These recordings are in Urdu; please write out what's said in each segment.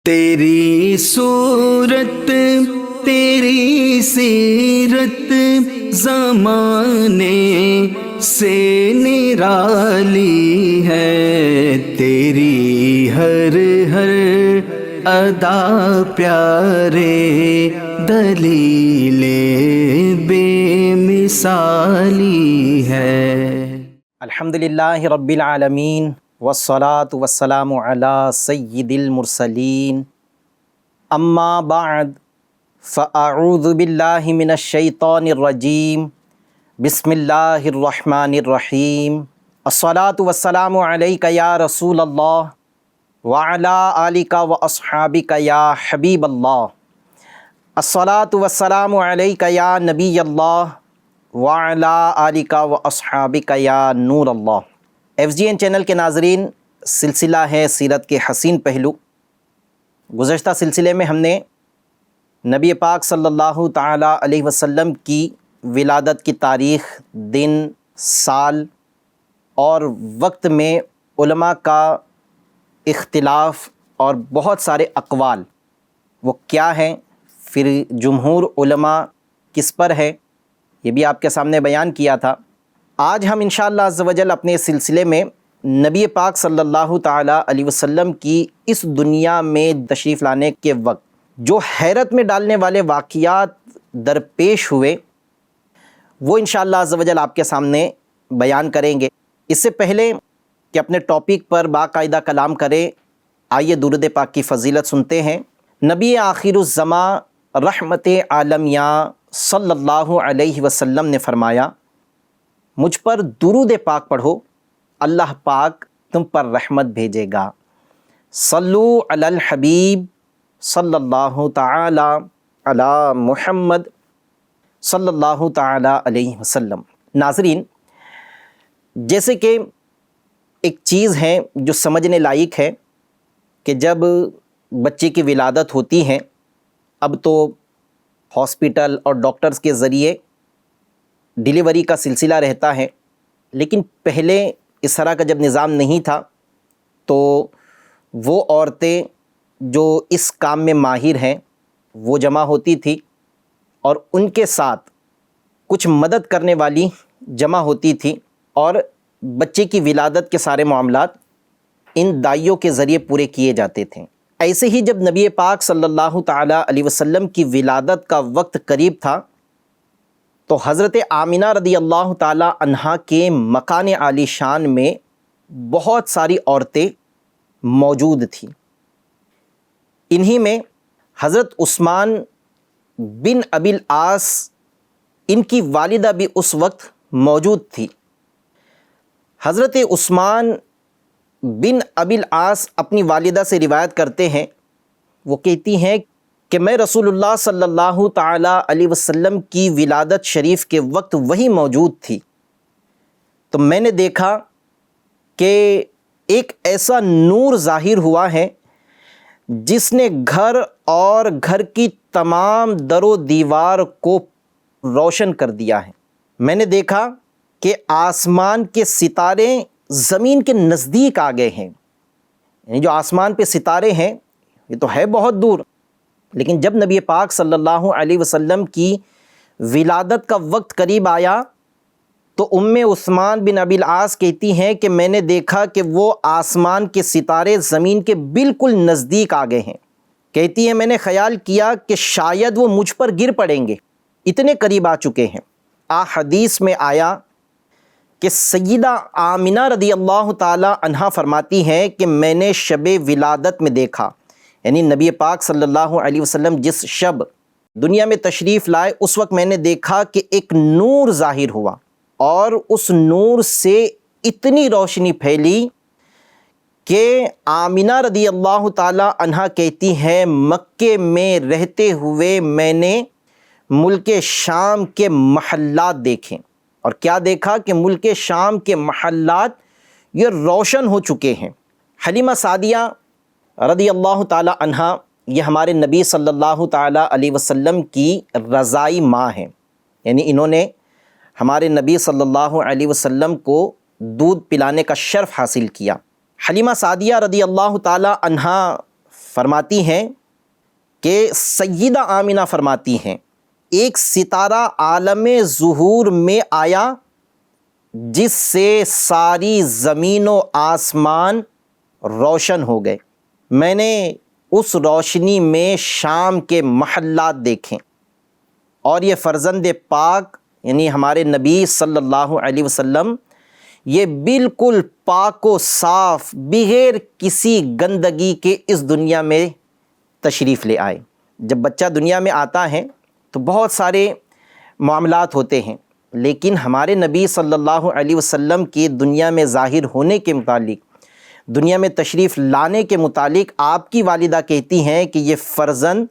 تیری صورت تیری سیرت زمانے سے نرالی ہے، تیری ہر ہر ادا پیارے دلیل بے مثالی ہے۔ الحمدللہ رب العالمین والصلاة والسلام علی سید المرسلین، اما بعد فاعوذ باللہ من الشیطان الرجیم، بسم اللہ الرحمن الرحیم۔ الصلاة والسلام علیک یا رسول اللہ وعلی آلک واصحابک یا حبیب اللہ۔ الصلاة والسلام علیک یا نبی اللہ وعلی آلک واصحابک یا نور اللہ۔ FGN چینل کے ناظرین، سلسلہ ہے سیرت کے حسین پہلو۔ گزشتہ سلسلے میں ہم نے نبی پاک صلی اللہ تعالیٰ علیہ وسلم کی ولادت کی تاریخ، دن، سال اور وقت میں علماء کا اختلاف اور بہت سارے اقوال وہ کیا ہیں، پھر جمہور علماء کس پر ہے، یہ بھی آپ کے سامنے بیان کیا تھا۔ آج ہم انشاءاللہ عز و جل اپنے سلسلے میں نبی پاک صلی اللہ تعالیٰ علیہ وسلم کی اس دنیا میں تشریف لانے کے وقت جو حیرت میں ڈالنے والے واقعات درپیش ہوئے وہ انشاءاللہ عز و جل آپ کے سامنے بیان کریں گے۔ اس سے پہلے کہ اپنے ٹاپک پر باقاعدہ کلام کریں، آئیے درود پاک کی فضیلت سنتے ہیں۔ نبی آخر الزماں رحمت عالمیہ صلی اللہ علیہ وسلم نے فرمایا، مجھ پر درود پاک پڑھو، اللہ پاک تم پر رحمت بھیجے گا۔ صلو علی الحبیب صلی اللہ تعالی علی محمد صلی اللہ تعالی علیہ وسلم۔ ناظرین، جیسے کہ ایک چیز ہے جو سمجھنے لائق ہے کہ جب بچے کی ولادت ہوتی ہے، اب تو ہاسپٹل اور ڈاکٹرز کے ذریعے ڈیلیوری کا سلسلہ رہتا ہے، لیکن پہلے اس طرح کا جب نظام نہیں تھا تو وہ عورتیں جو اس کام میں ماہر ہیں وہ جمع ہوتی تھی اور ان کے ساتھ کچھ مدد کرنے والی جمع ہوتی تھی اور بچے کی ولادت کے سارے معاملات ان دائیوں کے ذریعے پورے کیے جاتے تھے۔ ایسے ہی جب نبی پاک صلی اللہ تعالیٰ علیہ وسلم کی ولادت کا وقت قریب تھا تو حضرت آمنہ رضی اللہ تعالیٰ عنہا کے مکان عالی شان میں بہت ساری عورتیں موجود تھیں۔ انہی میں حضرت عثمان بن ابی العاص، ان کی والدہ بھی اس وقت موجود تھی۔ حضرت عثمان بن ابی العاص اپنی والدہ سے روایت کرتے ہیں، وہ کہتی ہیں کہ میں رسول اللہ صلی اللہ تعالیٰ علیہ وسلم کی ولادت شریف کے وقت وہی موجود تھی، تو میں نے دیکھا کہ ایک ایسا نور ظاہر ہوا ہے جس نے گھر اور گھر کی تمام در و دیوار کو روشن کر دیا ہے۔ میں نے دیکھا کہ آسمان کے ستارے زمین کے نزدیک آ گئے ہیں، یعنی جو آسمان پہ ستارے ہیں یہ تو ہے بہت دور، لیکن جب نبی پاک صلی اللہ علیہ وسلم کی ولادت کا وقت قریب آیا تو عثمان بن ابی العاص کہتی ہیں کہ میں نے دیکھا کہ وہ آسمان کے ستارے زمین کے بالکل نزدیک آ گئے ہیں۔ کہتی ہیں میں نے خیال کیا کہ شاید وہ مجھ پر گر پڑیں گے، اتنے قریب آ چکے ہیں۔ حدیث میں آیا کہ سیدہ آمنہ رضی اللہ تعالی عنہا فرماتی ہیں کہ میں نے شب ولادت میں دیکھا، یعنی نبی پاک صلی اللہ علیہ وسلم جس شب دنیا میں تشریف لائے اس وقت میں نے دیکھا کہ ایک نور ظاہر ہوا اور اس نور سے اتنی روشنی پھیلی کہ آمنہ رضی اللہ تعالی عنہا کہتی ہیں مکے میں رہتے ہوئے میں نے ملک شام کے محلات دیکھے، اور کیا دیکھا کہ ملک شام کے محلات یہ روشن ہو چکے ہیں۔ حلیمہ سعدیہ رضی اللہ تعالی عنہا یہ ہمارے نبی صلی اللہ تعالی علیہ وسلم کی رضائی ماں ہیں، یعنی انہوں نے ہمارے نبی صلی اللہ علیہ وسلم کو دودھ پلانے کا شرف حاصل کیا۔ حلیمہ سعدیہ رضی اللہ تعالی عنہا فرماتی ہیں کہ سیدہ آمنہ فرماتی ہیں ایک ستارہ عالم ظہور میں آیا جس سے ساری زمین و آسمان روشن ہو گئے، میں نے اس روشنی میں شام کے محلات دیکھیں، اور یہ فرزند پاک یعنی ہمارے نبی صلی اللہ علیہ وسلم یہ بالکل پاک و صاف بغیر کسی گندگی کے اس دنیا میں تشریف لے آئے۔ جب بچہ دنیا میں آتا ہے تو بہت سارے معاملات ہوتے ہیں، لیکن ہمارے نبی صلی اللہ علیہ وسلم کی دنیا میں ظاہر ہونے کے متعلق، دنیا میں تشریف لانے کے متعلق آپ کی والدہ کہتی ہیں کہ یہ فرزند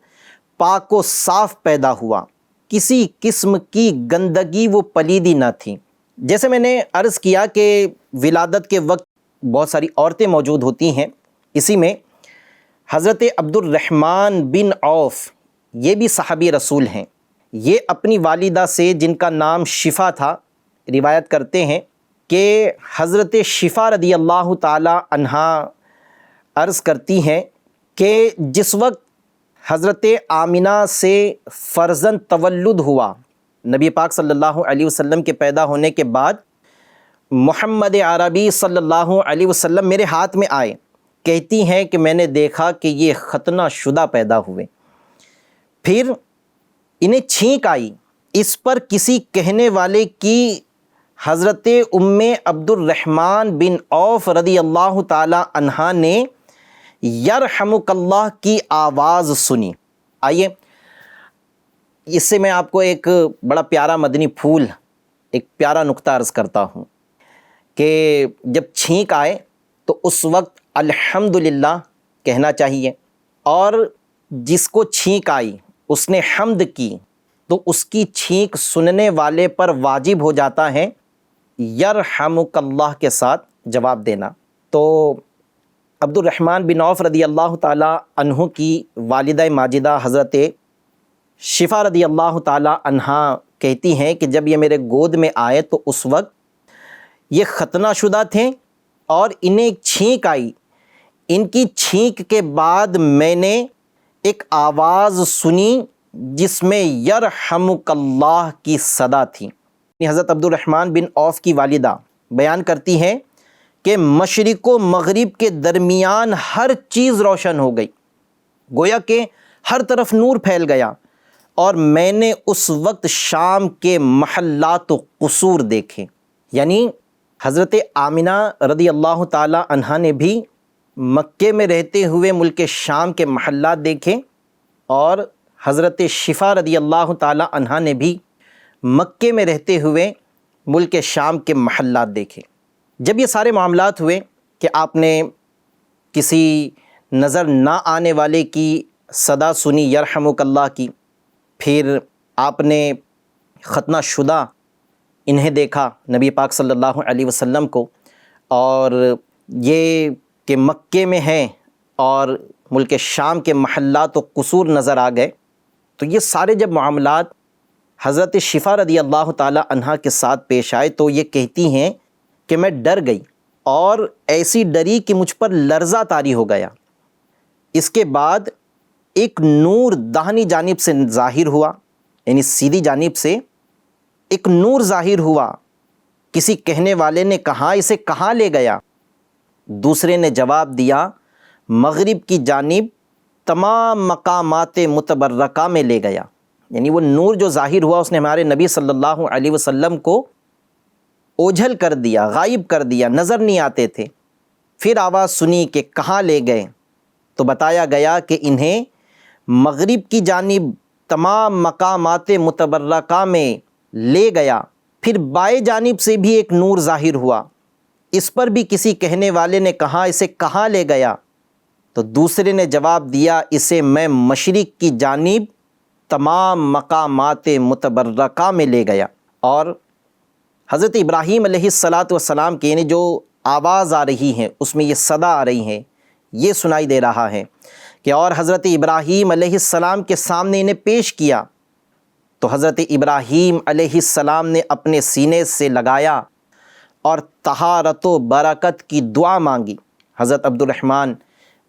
پاک و صاف پیدا ہوا، کسی قسم کی گندگی و پلیدی نہ تھی۔ جیسے میں نے عرض کیا کہ ولادت کے وقت بہت ساری عورتیں موجود ہوتی ہیں، اسی میں حضرت عبد الرحمن بن عوف یہ بھی صحابی رسول ہیں، یہ اپنی والدہ سے جن کا نام شفا تھا روایت کرتے ہیں کہ حضرت شفا رضی اللہ تعالی عنہا عرض کرتی ہیں کہ جس وقت حضرت آمنہ سے فرزند تولد ہوا، نبی پاک صلی اللہ علیہ وسلم کے پیدا ہونے کے بعد محمد عربی صلی اللہ علیہ وسلم میرے ہاتھ میں آئے، کہتی ہیں کہ میں نے دیکھا کہ یہ ختنہ شدہ پیدا ہوئے، پھر انہیں چھینک آئی، اس پر کسی کہنے والے کی حضرت ام عبد الرحمن بن عوف رضی اللہ تعالی عنہا نے یرحمک اللہ کی آواز سنی۔ آئیے اس سے میں آپ کو ایک بڑا پیارا مدنی پھول، ایک پیارا نقطہ عرض کرتا ہوں کہ جب چھینک آئے تو اس وقت الحمدللہ کہنا چاہیے، اور جس کو چھینک آئی اس نے حمد کی تو اس کی چھینک سننے والے پر واجب ہو جاتا ہے یرحمک اللہ کے ساتھ جواب دینا۔ تو عبد الرحمن بن عوف رضی اللہ تعالی عنہ کی والدہ ماجدہ حضرت شفا رضی اللہ تعالی عنہا کہتی ہیں کہ جب یہ میرے گود میں آئے تو اس وقت یہ ختنہ شدہ تھے اور انہیں ایک چھینک آئی، ان کی چھینک کے بعد میں نے ایک آواز سنی جس میں یرحمک اللہ کی صدا تھی۔ حضرت عبد الرحمن بن عوف کی والدہ بیان کرتی ہیں کہ مشرق و مغرب کے درمیان ہر چیز روشن ہو گئی، گویا کہ ہر طرف نور پھیل گیا، اور میں نے اس وقت شام کے محلات و قصور دیکھے۔ یعنی حضرت آمنہ رضی اللہ تعالی عنہا نے بھی مکے میں رہتے ہوئے ملک شام کے محلات دیکھے، اور حضرت شفا رضی اللہ تعالی عنہا نے بھی مکے میں رہتے ہوئے ملک شام کے محلات دیکھے۔ جب یہ سارے معاملات ہوئے کہ آپ نے کسی نظر نہ آنے والے کی صدا سنی یرحمک اللہ کی، پھر آپ نے ختنہ شدہ انہیں دیکھا نبی پاک صلی اللہ علیہ وسلم کو، اور یہ کہ مکے میں ہیں اور ملک شام کے محلات و قصور نظر آ گئے، تو یہ سارے جب معاملات حضرت شفا رضی اللہ تعالی عنہا کے ساتھ پیش آئے تو یہ کہتی ہیں کہ میں ڈر گئی، اور ایسی ڈری کہ مجھ پر لرزہ طاری ہو گیا۔ اس کے بعد ایک نور داہنی جانب سے ظاہر ہوا، یعنی سیدھی جانب سے ایک نور ظاہر ہوا۔ کسی کہنے والے نے کہا اسے کہاں لے گیا؟ دوسرے نے جواب دیا مغرب کی جانب تمام مقامات متبرکہ میں لے گیا۔ یعنی وہ نور جو ظاہر ہوا اس نے ہمارے نبی صلی اللہ علیہ وسلم کو اوجھل کر دیا، غائب کر دیا، نظر نہیں آتے تھے۔ پھر آواز سنی کہ کہاں لے گئے؟ تو بتایا گیا کہ انہیں مغرب کی جانب تمام مقامات متبرکہ میں لے گیا۔ پھر بائیں جانب سے بھی ایک نور ظاہر ہوا، اس پر بھی کسی کہنے والے نے کہا اسے کہاں لے گیا؟ تو دوسرے نے جواب دیا اسے میں مشرق کی جانب تمام مقامات متبرکہ میں لے گیا۔ اور حضرت ابراہیم علیہ السلام کی یعنی جو آواز آ رہی ہے اس میں یہ صدا آ رہی ہے، یہ سنائی دے رہا ہے کہ اور حضرت ابراہیم علیہ السلام کے سامنے انہیں پیش کیا، تو حضرت ابراہیم علیہ السلام نے اپنے سینے سے لگایا اور طہارت و برکت کی دعا مانگی۔ حضرت عبد الرحمن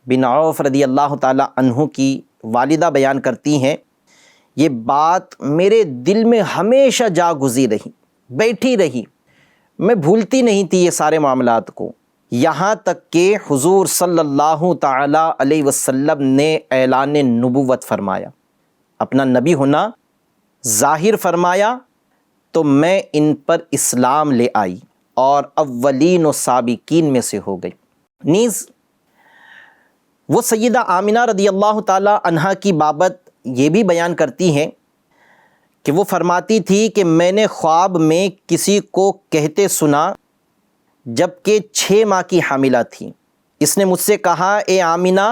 بن عوف رضی اللہ تعالیٰ عنہ کی والدہ بیان کرتی ہیں، یہ بات میرے دل میں ہمیشہ جا گزری رہی، بیٹھی رہی، میں بھولتی نہیں تھی یہ سارے معاملات کو، یہاں تک کہ حضور صلی اللہ تعالیٰ علیہ وسلم نے اعلان نبوت فرمایا، اپنا نبی ہونا ظاہر فرمایا، تو میں ان پر اسلام لے آئی اور اولین و سابقین میں سے ہو گئی۔ نیز وہ سیدہ آمنہ رضی اللہ تعالیٰ عنہا کی بابت یہ بھی بیان کرتی ہیں کہ وہ فرماتی تھی کہ میں نے خواب میں کسی کو کہتے سنا جبکہ 6 ماہ کی حاملہ تھی، اس نے مجھ سے کہا اے آمنہ،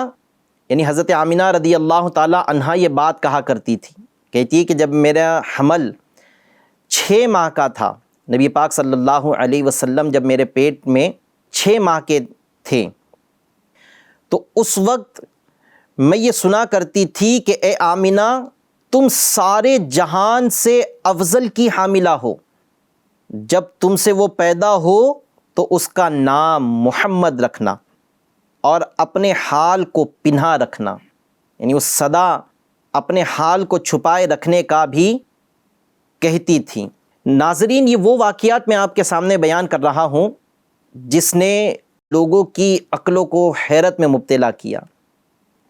یعنی حضرت آمنہ رضی اللہ تعالیٰ عنہا یہ بات کہا کرتی تھی، کہتی ہے کہ جب میرا حمل 6 ماہ کا تھا، نبی پاک صلی اللہ علیہ وسلم جب میرے پیٹ میں 6 ماہ کے تھے، تو اس وقت میں یہ سنا کرتی تھی کہ اے آمنہ، تم سارے جہان سے افضل کی حاملہ ہو، جب تم سے وہ پیدا ہو تو اس کا نام محمد رکھنا اور اپنے حال کو پنہا رکھنا، یعنی وہ سدا اپنے حال کو چھپائے رکھنے کا بھی کہتی تھی۔ ناظرین، یہ وہ واقعات میں آپ کے سامنے بیان کر رہا ہوں جس نے لوگوں کی عقلوں کو حیرت میں مبتلا کیا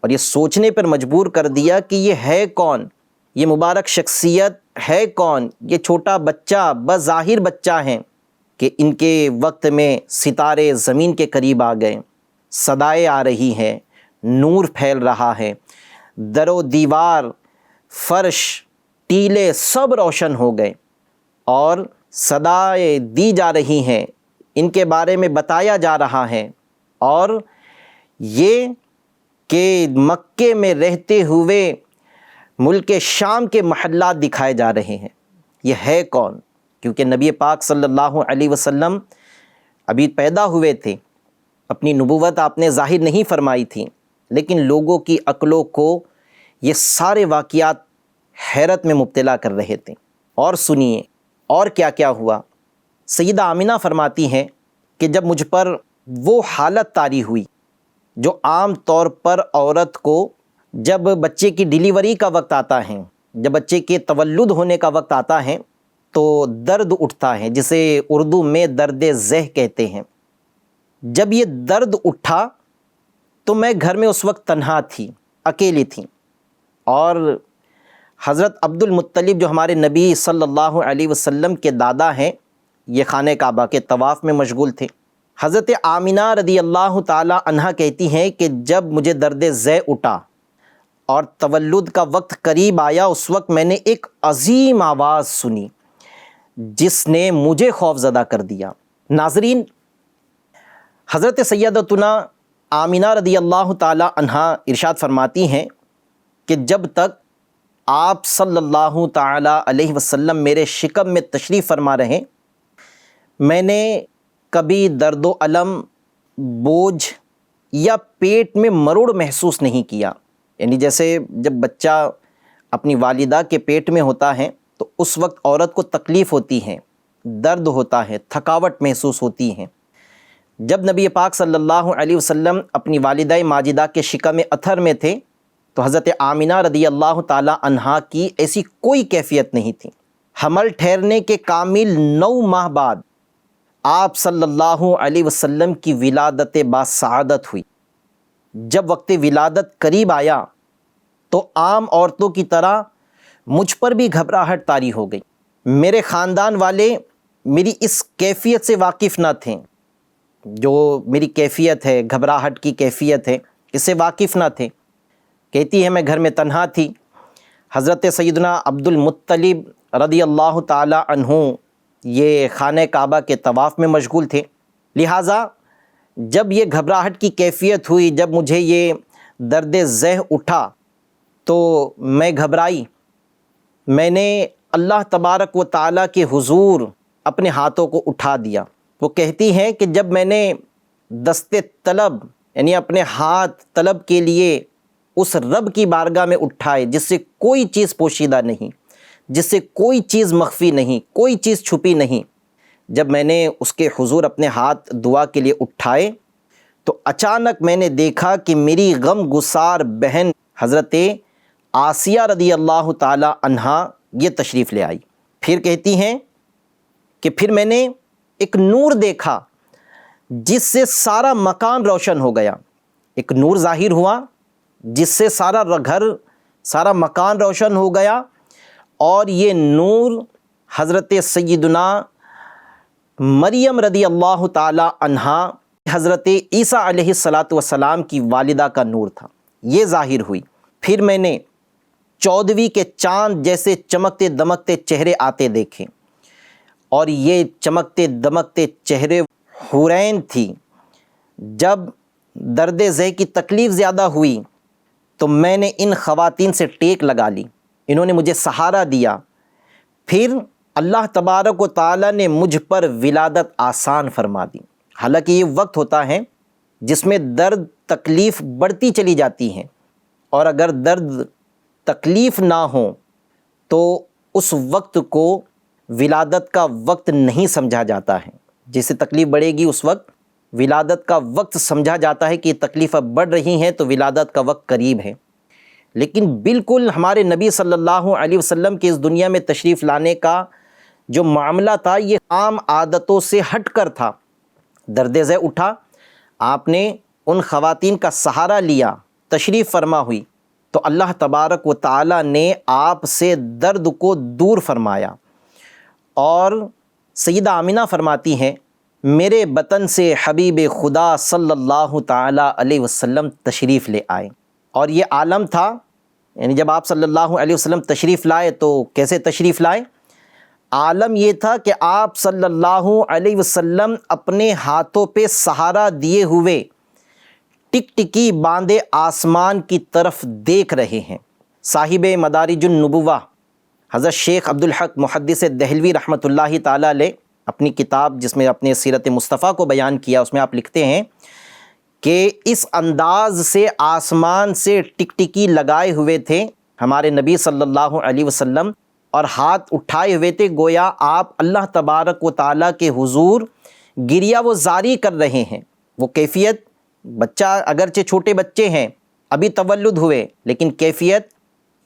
اور یہ سوچنے پر مجبور کر دیا کہ یہ ہے کون، یہ مبارک شخصیت ہے کون، یہ چھوٹا بچہ بظاہر بچہ ہیں کہ ان کے وقت میں ستارے زمین کے قریب آ گئے، صدائیں آ رہی ہیں، نور پھیل رہا ہے، در و دیوار، فرش، ٹیلے سب روشن ہو گئے اور صدائیں دی جا رہی ہیں، ان کے بارے میں بتایا جا رہا ہے، اور یہ کہ مکے میں رہتے ہوئے ملک شام کے محلات دکھائے جا رہے ہیں، یہ ہے کون؟ کیونکہ نبی پاک صلی اللہ علیہ وسلم ابھی پیدا ہوئے تھے، اپنی نبوت آپ نے ظاہر نہیں فرمائی تھی، لیکن لوگوں کی عقلوں کو یہ سارے واقعات حیرت میں مبتلا کر رہے تھے۔ اور سنیے اور کیا کیا ہوا۔ سیدہ آمنہ فرماتی ہیں کہ جب مجھ پر وہ حالت طاری ہوئی جو عام طور پر عورت کو جب بچے کی ڈیلیوری کا وقت آتا ہے، جب بچے کے تولد ہونے کا وقت آتا ہے تو درد اٹھتا ہے، جسے اردو میں درد ذہ کہتے ہیں۔ جب یہ درد اٹھا تو میں گھر میں اس وقت تنہا تھی، اکیلی تھی، اور حضرت عبد المطلب جو ہمارے نبی صلی اللہ علیہ وسلم کے دادا ہیں، یہ خانہ کعبہ کے طواف میں مشغول تھے۔ حضرت آمنہ رضی اللہ تعالی عنہا کہتی ہیں کہ جب مجھے درد ذہ اٹھا اور تولد کا وقت قریب آیا، اس وقت میں نے ایک عظیم آواز سنی جس نے مجھے خوف زدہ کر دیا۔ ناظرین، حضرت سیدتنا آمنہ رضی اللہ تعالی عنہا ارشاد فرماتی ہیں کہ جب تک آپ صلی اللہ تعالی علیہ وسلم میرے شکم میں تشریف فرما رہے، میں نے کبھی درد و الم، بوجھ یا پیٹ میں مروڑ محسوس نہیں کیا۔ یعنی جیسے جب بچہ اپنی والدہ کے پیٹ میں ہوتا ہے تو اس وقت عورت کو تکلیف ہوتی ہے، درد ہوتا ہے، تھکاوٹ محسوس ہوتی ہے۔ جب نبی پاک صلی اللہ علیہ وسلم اپنی والدہ ماجدہ کے شکم اطہر میں تھے تو حضرت آمنہ رضی اللہ تعالی عنہا کی ایسی کوئی کیفیت نہیں تھی۔ حمل ٹھہرنے کے کامل 9 ماہ بعد آپ صلی اللہ علیہ وسلم کی ولادت باسعادت ہوئی۔ جب وقت ولادت قریب آیا تو عام عورتوں کی طرح مجھ پر بھی گھبراہٹ طاری ہو گئی۔ میرے خاندان والے میری اس کیفیت سے واقف نہ تھے، جو میری کیفیت ہے، گھبراہٹ کی کیفیت ہے، اس سے واقف نہ تھے۔ کہتی ہے میں گھر میں تنہا تھی، حضرت سیدنا عبد المطلب رضی اللہ تعالی عنہ یہ خانہ کعبہ کے طواف میں مشغول تھے، لہٰذا جب یہ گھبراہٹ کی کیفیت ہوئی، جب مجھے یہ درد ذہ اٹھا تو میں گھبرائی۔ میں نے اللہ تبارک و تعالیٰ کے حضور اپنے ہاتھوں کو اٹھا دیا۔ وہ کہتی ہیں کہ جب میں نے دست طلب یعنی اپنے ہاتھ طلب کے لیے اس رب کی بارگاہ میں اٹھائے جس سے کوئی چیز پوشیدہ نہیں، جس سے کوئی چیز مخفی نہیں، کوئی چیز چھپی نہیں، جب میں نے اس کے حضور اپنے ہاتھ دعا کے لیے اٹھائے تو اچانک میں نے دیکھا کہ میری غم گسار بہن حضرت آسیہ رضی اللہ تعالی عنہا یہ تشریف لے آئی۔ پھر کہتی ہیں کہ پھر میں نے ایک نور دیکھا جس سے سارا مکان روشن ہو گیا، ایک نور ظاہر ہوا جس سے سارا گھر، سارا مکان روشن ہو گیا، اور یہ نور حضرت سیدنا مریم رضی اللہ تعالی عنہا حضرت عیسیٰ علیہ السلام کی والدہ کا نور تھا، یہ ظاہر ہوئی۔ پھر میں نے 14ویں کے چاند جیسے چمکتے دمکتے چہرے آتے دیکھے، اور یہ چمکتے دمکتے چہرے حورین تھی۔ جب درد ذہ کی تکلیف زیادہ ہوئی تو میں نے ان خواتین سے ٹیک لگا لی، انہوں نے مجھے سہارا دیا۔ پھر اللہ تبارک و تعالیٰ نے مجھ پر ولادت آسان فرما دی۔ حالانکہ یہ وقت ہوتا ہے جس میں درد تکلیف بڑھتی چلی جاتی ہیں، اور اگر درد تکلیف نہ ہو تو اس وقت کو ولادت کا وقت نہیں سمجھا جاتا ہے۔ جیسے تکلیف بڑھے گی اس وقت ولادت کا وقت سمجھا جاتا ہے کہ یہ تکلیف اب بڑھ رہی ہیں تو ولادت کا وقت قریب ہے۔ لیکن بالکل ہمارے نبی صلی اللہ علیہ وسلم کے اس دنیا میں تشریف لانے کا جو معاملہ تھا یہ عام عادتوں سے ہٹ کر تھا۔ درد ذہ اٹھا، آپ نے ان خواتین کا سہارا لیا، تشریف فرما ہوئی، تو اللہ تبارک و تعالیٰ نے آپ سے درد کو دور فرمایا۔ اور سیدہ آمنہ فرماتی ہیں میرے بطن سے حبیب خدا صلی اللہ تعالیٰ علیہ وسلم تشریف لے آئے، اور یہ عالم تھا، یعنی جب آپ صلی اللہ علیہ وسلم تشریف لائے تو کیسے تشریف لائے؟ عالم یہ تھا کہ آپ صلی اللہ علیہ وسلم اپنے ہاتھوں پہ سہارا دیے ہوئے ٹک ٹکی باندھے آسمان کی طرف دیکھ رہے ہیں۔ صاحب مدارج النبوہ حضرت شیخ عبدالحق محدث دہلوی رحمۃ اللہ تعالیٰ علیہ اپنی کتاب جس میں اپنے سیرت مصطفیٰ کو بیان کیا، اس میں آپ لکھتے ہیں کہ اس انداز سے آسمان سے ٹک ٹکی لگائے ہوئے تھے ہمارے نبی صلی اللہ علیہ وسلم، اور ہاتھ اٹھائے ہوئے تھے، گویا آپ اللہ تبارک و تعالیٰ کے حضور گریہ و زاری کر رہے ہیں۔ وہ کیفیت، بچہ اگرچہ چھوٹے بچے ہیں، ابھی تولد ہوئے، لیکن کیفیت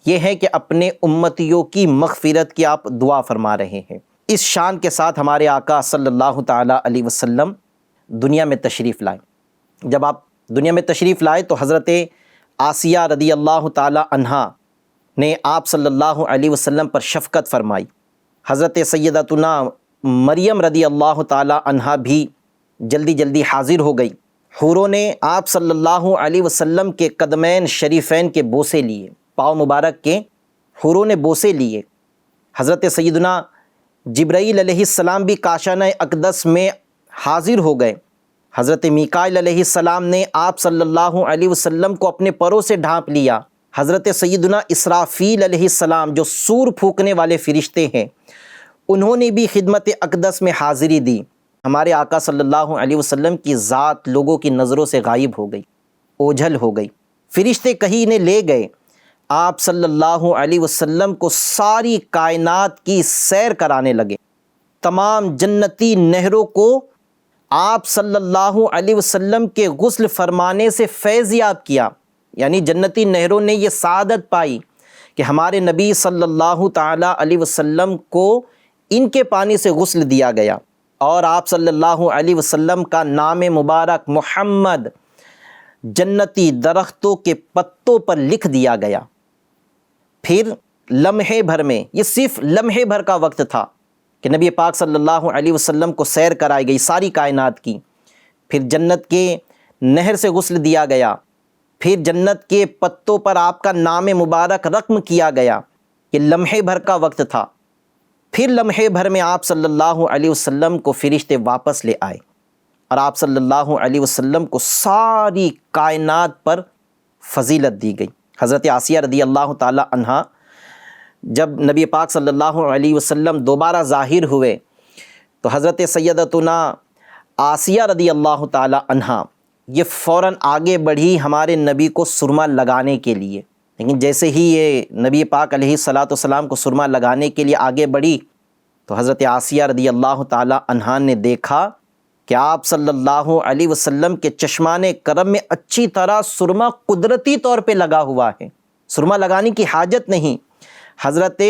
یہ ہے کہ اپنے امتیوں کی مغفرت کی آپ دعا فرما رہے ہیں۔ اس شان کے ساتھ ہمارے آقا صلی اللہ تعالیٰ علیہ وسلم دنیا میں تشریف لائے۔ جب آپ دنیا میں تشریف لائے تو حضرت آسیہ رضی اللہ تعالیٰ عنہا نے آپ صلی اللہ علیہ وسلم پر شفقت فرمائی۔ حضرت سیدتنا مریم رضی اللہ تعالیٰ عنہا بھی جلدی جلدی حاضر ہو گئی۔ حوروں نے آپ صلی اللہ علیہ وسلم کے قدمین شریفین کے بوسے لیے، پاؤں مبارک کے حوروں نے بوسے لیے۔ حضرت سیدنا جبرائیل علیہ السلام بھی کاشانہ اقدس میں حاضر ہو گئے۔ حضرت میکائیل علیہ السلام نے آپ صلی اللہ علیہ وسلم کو اپنے پروں سے ڈھانپ لیا۔ حضرت سیدنا اسرافیل علیہ السلام جو سور پھونکنے والے فرشتے ہیں، انہوں نے بھی خدمت اقدس میں حاضری دی۔ ہمارے آقا صلی اللہ علیہ وسلم کی ذات لوگوں کی نظروں سے غائب ہو گئی، اوجھل ہو گئی۔ فرشتے کہیں انہیں لے گئے۔ آپ صلی اللہ علیہ وسلم کو ساری کائنات کی سیر کرانے لگے۔ تمام جنتی نہروں کو آپ صلی اللہ علیہ وسلم کے غسل فرمانے سے فیض یاب کیا، یعنی جنتی نہروں نے یہ سعادت پائی کہ ہمارے نبی صلی اللہ تعالیٰ علیہ وسلم کو ان کے پانی سے غسل دیا گیا، اور آپ صلی اللہ علیہ وسلم کا نام مبارک محمد جنتی درختوں کے پتوں پر لکھ دیا گیا۔ پھر لمحے بھر میں، یہ صرف لمحے بھر کا وقت تھا کہ نبی پاک صلی اللہ علیہ وسلم کو سیر کرائی گئی ساری کائنات کی۔ پھر جنت کے نہر سے غسل دیا گیا، پھر جنت کے پتوں پر آپ کا نام مبارک رقم کیا گیا۔ یہ لمحے بھر کا وقت تھا۔ پھر لمحے بھر میں آپ صلی اللہ علیہ وسلم کو فرشتے واپس لے آئے، اور آپ صلی اللہ علیہ وسلم کو ساری کائنات پر فضیلت دی گئی۔ حضرت آسیہ رضی اللہ تعالی عنہا جب نبی پاک صلی اللہ علیہ وسلم دوبارہ ظاہر ہوئے تو حضرت سیدتنا آسیہ رضی اللہ تعالی عنہا یہ فوراً آگے بڑھی ہمارے نبی کو سرما لگانے کے لیے۔ لیکن جیسے ہی یہ نبی پاک علیہ السلام کو سرما لگانے کے لیے آگے بڑھی تو حضرت آسیہ رضی اللہ تعالی عنہا نے دیکھا کہ آپ صلی اللہ علیہ وسلم کے چشمان کرم میں اچھی طرح سرما قدرتی طور پہ لگا ہوا ہے، سرما لگانے کی حاجت نہیں۔ حضرت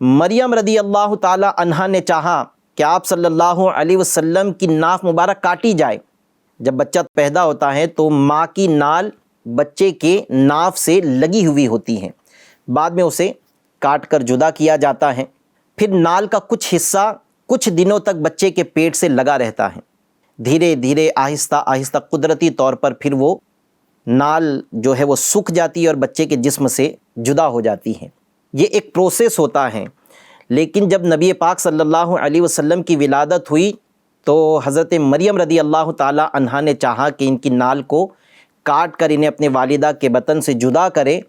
مریم رضی اللہ تعالی عنہا نے چاہا کہ آپ صلی اللہ علیہ وسلم کی ناف مبارک کاٹی جائے۔ جب بچہ پیدا ہوتا ہے تو ماں کی نال بچے کے ناف سے لگی ہوئی ہوتی ہیں، بعد میں اسے کاٹ کر جدا کیا جاتا ہے، پھر نال کا کچھ حصہ کچھ دنوں تک بچے کے پیٹ سے لگا رہتا ہے، دھیرے دھیرے آہستہ آہستہ قدرتی طور پر پھر وہ نال جو ہے وہ سوکھ جاتی ہے اور بچے کے جسم سے جدا ہو جاتی ہے۔ یہ ایک پروسیس ہوتا ہے، لیکن جب نبی پاک صلی اللہ علیہ وسلم کی ولادت ہوئی تو حضرت مریم رضی اللہ تعالی عنہا نے چاہا کہ ان کی نال کو کاٹ کر انہیں اپنے والدہ کے بطن سے جدا کرے۔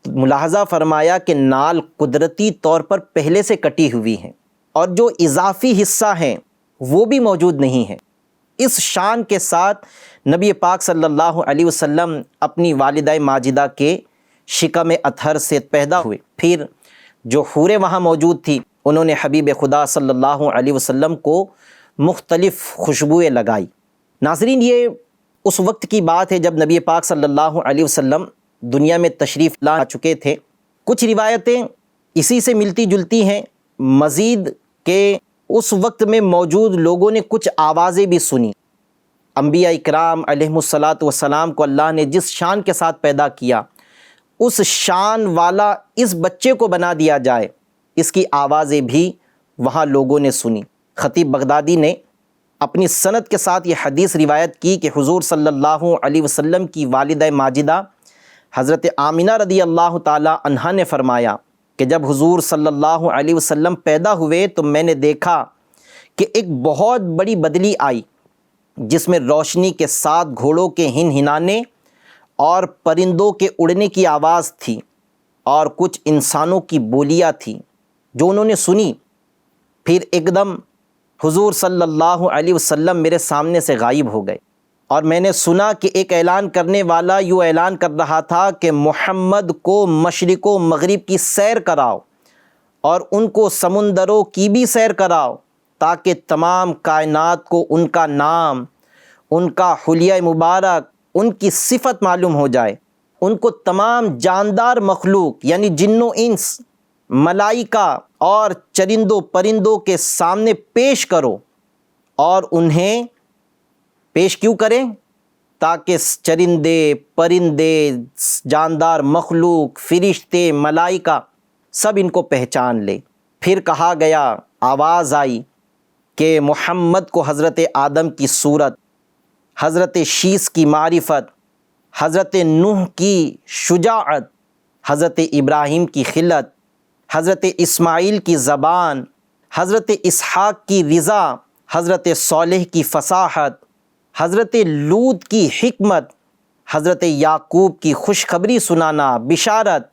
ملاحظہ فرمایا کہ نال قدرتی طور پر پہلے سے کٹی ہوئی ہیں اور جو اضافی حصہ ہیں وہ بھی موجود نہیں ہے۔ اس شان کے ساتھ نبی پاک صلی اللہ علیہ وسلم اپنی والدہ ماجدہ کے شکم اطہر سے پیدا ہوئے، پھر جو حوریں وہاں موجود تھی انہوں نے حبیب خدا صلی اللہ علیہ وسلم کو مختلف خوشبوئیں لگائی۔ ناظرین، یہ اس وقت کی بات ہے جب نبی پاک صلی اللہ علیہ وسلم دنیا میں تشریف لا چکے تھے۔ کچھ روایتیں اسی سے ملتی جلتی ہیں مزید کہ اس وقت میں موجود لوگوں نے کچھ آوازیں بھی سنی۔ انبیاء اکرام علیہم الصلاۃ والسلام کو اللہ نے جس شان کے ساتھ پیدا کیا اس شان والا اس بچے کو بنا دیا جائے، اس کی آوازیں بھی وہاں لوگوں نے سنی۔ خطیب بغدادی نے اپنی سند کے ساتھ یہ حدیث روایت کی کہ حضور صلی اللہ علیہ وسلم کی والدہ ماجدہ حضرت آمنہ رضی اللہ تعالی عنہا نے فرمایا کہ جب حضور صلی اللہ علیہ وسلم پیدا ہوئے تو میں نے دیکھا کہ ایک بہت بڑی بدلی آئی جس میں روشنی کے ساتھ گھوڑوں کے ہنہنانے اور پرندوں کے اڑنے کی آواز تھی اور کچھ انسانوں کی بولیاں تھیں جو انہوں نے سنی۔ پھر ایک دم حضور صلی اللہ علیہ وسلم میرے سامنے سے غائب ہو گئے اور میں نے سنا کہ ایک اعلان کرنے والا یوں اعلان کر رہا تھا کہ محمد کو مشرق و مغرب کی سیر کراؤ اور ان کو سمندروں کی بھی سیر کراؤ تاکہ تمام کائنات کو ان کا نام، ان کا حلیہ مبارک، ان کی صفت معلوم ہو جائے۔ ان کو تمام جاندار مخلوق یعنی جن و انس، ملائکہ اور چرندوں پرندوں کے سامنے پیش کرو، اور انہیں پیش کیوں کریں؟ تاکہ چرندے پرندے جاندار مخلوق فرشتے ملائکہ سب ان کو پہچان لے۔ پھر کہا گیا، آواز آئی کہ محمد کو حضرت آدم کی صورت، حضرت شیس کی معرفت، حضرت نوح کی شجاعت، حضرت ابراہیم کی خلت، حضرت اسماعیل کی زبان، حضرت اسحاق کی رضا، حضرت صالح کی فصاحت، حضرت لوط کی حکمت، حضرت یعقوب کی خوشخبری سنانا بشارت،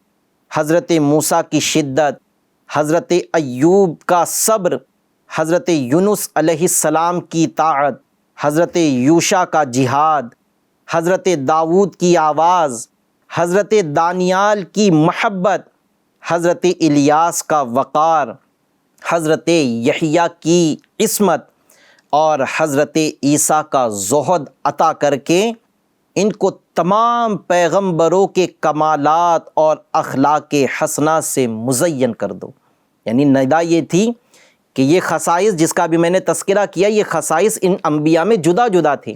حضرت موسیٰ کی شدت، حضرت ایوب کا صبر، حضرت یونس علیہ السلام کی طاعت، حضرت یوشع کا جہاد، حضرت داؤد کی آواز، حضرت دانیال کی محبت، حضرت الیاس کا وقار، حضرت یحییٰ کی عصمت اور حضرت عیسیٰ کا زہد عطا کر کے ان کو تمام پیغمبروں کے کمالات اور اخلاق حسنہ سے مزین کر دو۔ یعنی ندا یہ تھی کہ یہ خصائص جس کا بھی میں نے تذکرہ کیا، یہ خصائص ان انبیاء میں جدا جدا تھے۔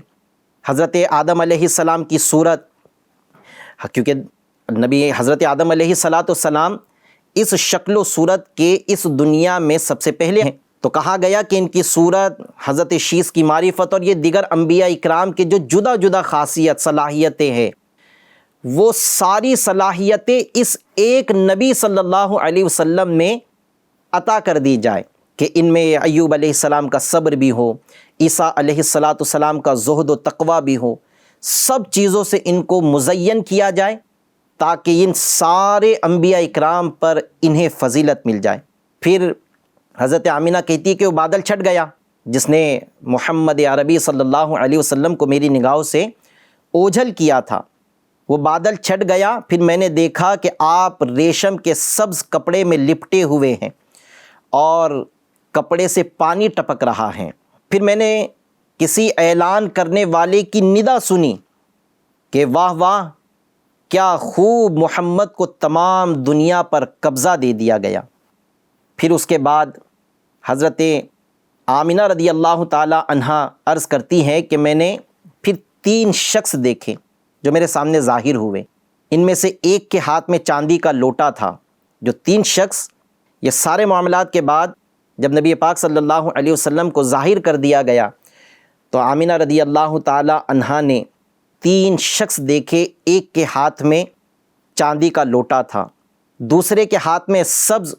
حضرت آدم علیہ السلام کی صورت، کیونکہ نبی حضرت آدم علیہ السلام اس شکل و صورت کے اس دنیا میں سب سے پہلے ہیں، تو کہا گیا کہ ان کی صورت، حضرت شیس کی معرفت اور یہ دیگر انبیاء اکرام کے جو جدا جدا خاصیت صلاحیتیں ہیں، وہ ساری صلاحیتیں اس ایک نبی صلی اللہ علیہ وسلم میں عطا کر دی جائے کہ ان میں ایوب علیہ السلام کا صبر بھی ہو، عیسیٰ علیہ السلام کا زہد و تقوی بھی ہو، سب چیزوں سے ان کو مزین کیا جائے تاکہ ان سارے انبیاء اکرام پر انہیں فضیلت مل جائے۔ پھر حضرت آمینہ کہتی ہے کہ وہ بادل چھٹ گیا جس نے محمد عربی صلی اللہ علیہ وسلم کو میری نگاہوں سے اوجھل کیا تھا، وہ بادل چھٹ گیا۔ پھر میں نے دیکھا کہ آپ ریشم کے سبز کپڑے میں لپٹے ہوئے ہیں اور کپڑے سے پانی ٹپک رہا ہے۔ پھر میں نے کسی اعلان کرنے والے کی ندا سنی کہ واہ واہ کیا خوب محمد کو تمام دنیا پر قبضہ دے دیا گیا۔ پھر اس کے بعد حضرت آمنہ رضی اللہ تعالی عنہا عرض کرتی ہیں کہ میں نے پھر 3 شخص دیکھے جو میرے سامنے ظاہر ہوئے، ان میں سے ایک کے ہاتھ میں چاندی کا لوٹا تھا۔ جو 3 شخص، یہ سارے معاملات کے بعد جب نبی پاک صلی اللہ علیہ وسلم کو ظاہر کر دیا گیا تو آمنہ رضی اللہ تعالی عنہا نے 3 شخص دیکھے۔ ایک کے ہاتھ میں چاندی کا لوٹا تھا، دوسرے کے ہاتھ میں سبز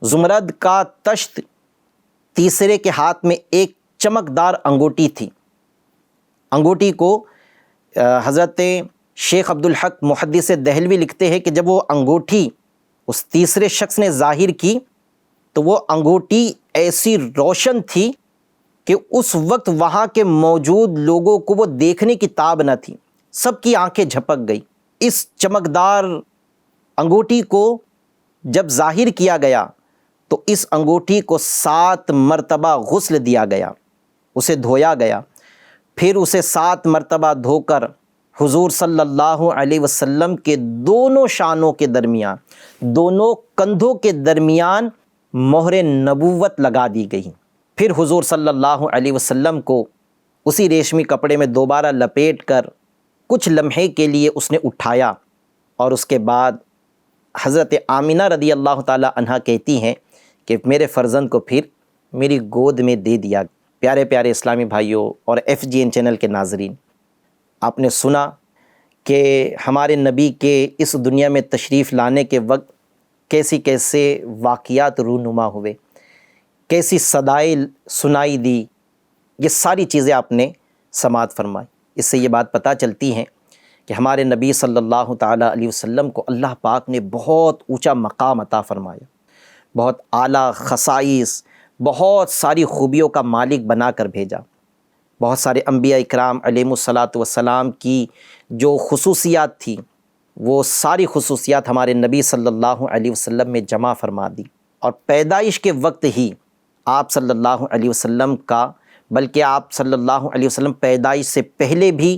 زمرد کا تشت، تیسرے کے ہاتھ میں ایک چمکدار انگوٹھی تھی۔ انگوٹھی کو حضرت شیخ عبدالحق محدث دہلوی لکھتے ہیں کہ جب وہ انگوٹھی اس تیسرے شخص نے ظاہر کی تو وہ انگوٹھی ایسی روشن تھی کہ اس وقت وہاں کے موجود لوگوں کو وہ دیکھنے کی تاب نہ تھی، سب کی آنکھیں جھپک گئی۔ اس چمکدار انگوٹھی کو جب ظاہر کیا گیا تو اس انگوٹھی کو 7 مرتبہ غسل دیا گیا، اسے دھویا گیا، پھر اسے 7 مرتبہ دھو کر حضور صلی اللہ علیہ وسلم کے دونوں شانوں کے درمیان، دونوں کندھوں کے درمیان مہر نبوت لگا دی گئی۔ پھر حضور صلی اللہ علیہ وسلم کو اسی ریشمی کپڑے میں دوبارہ لپیٹ کر کچھ لمحے کے لیے اس نے اٹھایا، اور اس کے بعد حضرت آمنہ رضی اللہ تعالی عنہا کہتی ہیں کہ میرے فرزند کو پھر میری گود میں دے دیا۔ پیارے پیارے اسلامی بھائیوں اور FGN چینل کے ناظرین، آپ نے سنا کہ ہمارے نبی کے اس دنیا میں تشریف لانے کے وقت کیسے واقعات رونما ہوئے، کیسی صدائیں سنائی دی، یہ ساری چیزیں آپ نے سماعت فرمائی۔ اس سے یہ بات پتہ چلتی ہیں کہ ہمارے نبی صلی اللہ تعالیٰ علیہ وسلم کو اللہ پاک نے بہت اونچا مقام عطا فرمایا، بہت اعلیٰ خصائص، بہت ساری خوبیوں کا مالک بنا کر بھیجا۔ بہت سارے انبیاء اکرام علیہم الصلاۃ والسلام کی جو خصوصیات تھی وہ ساری خصوصیات ہمارے نبی صلی اللہ علیہ وسلم میں جمع فرما دی، اور پیدائش کے وقت ہی آپ صلی اللہ علیہ وسلم کا، بلکہ آپ صلی اللہ علیہ وسلم پیدائش سے پہلے بھی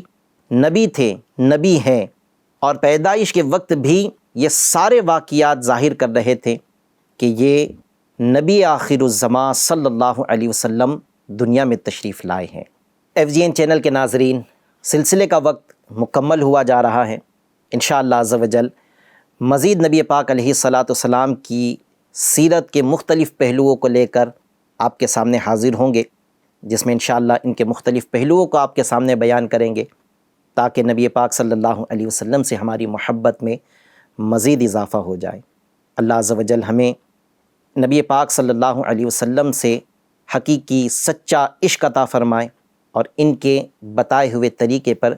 نبی تھے، نبی ہیں، اور پیدائش کے وقت بھی یہ سارے واقعات ظاہر کر رہے تھے کہ یہ نبی آخر الزماں صلی اللہ علیہ وسلم دنیا میں تشریف لائے ہیں۔ FGN چینل کے ناظرین، سلسلے کا وقت مکمل ہوا جا رہا ہے۔ انشاءاللہ عز و جل مزید نبی پاک علیہ الصلاۃ والسلام کی سیرت کے مختلف پہلوؤں کو لے کر آپ کے سامنے حاضر ہوں گے، جس میں انشاءاللہ ان کے مختلف پہلوؤں کو آپ کے سامنے بیان کریں گے، تاکہ نبی پاک صلی اللہ علیہ وسلم سے ہماری محبت میں مزید اضافہ ہو جائے۔ اللہ عز و جل ہمیں نبی پاک صلی اللہ علیہ وسلم سے حقیقی سچا عشق عطا فرمائے، اور ان کے بتائے ہوئے طریقے پر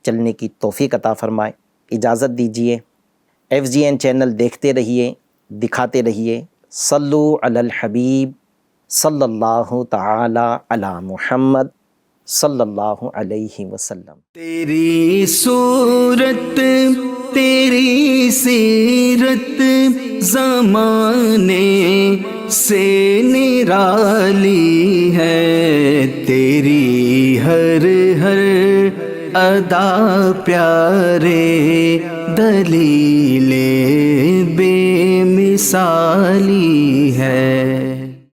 چلنے کی توفیق عطا فرمائے۔ اجازت دیجیے، FGN چینل دیکھتے رہیے، دکھاتے رہیے۔ صلو علی الحبیب صلی اللہ تعالی علی محمد صلی اللہ علیہ وسلم۔ تیری صورت تیری سیرت زمانے سے نرالی ہے، تیری ہر ادا پیارے دلیل بے مثالی ہے۔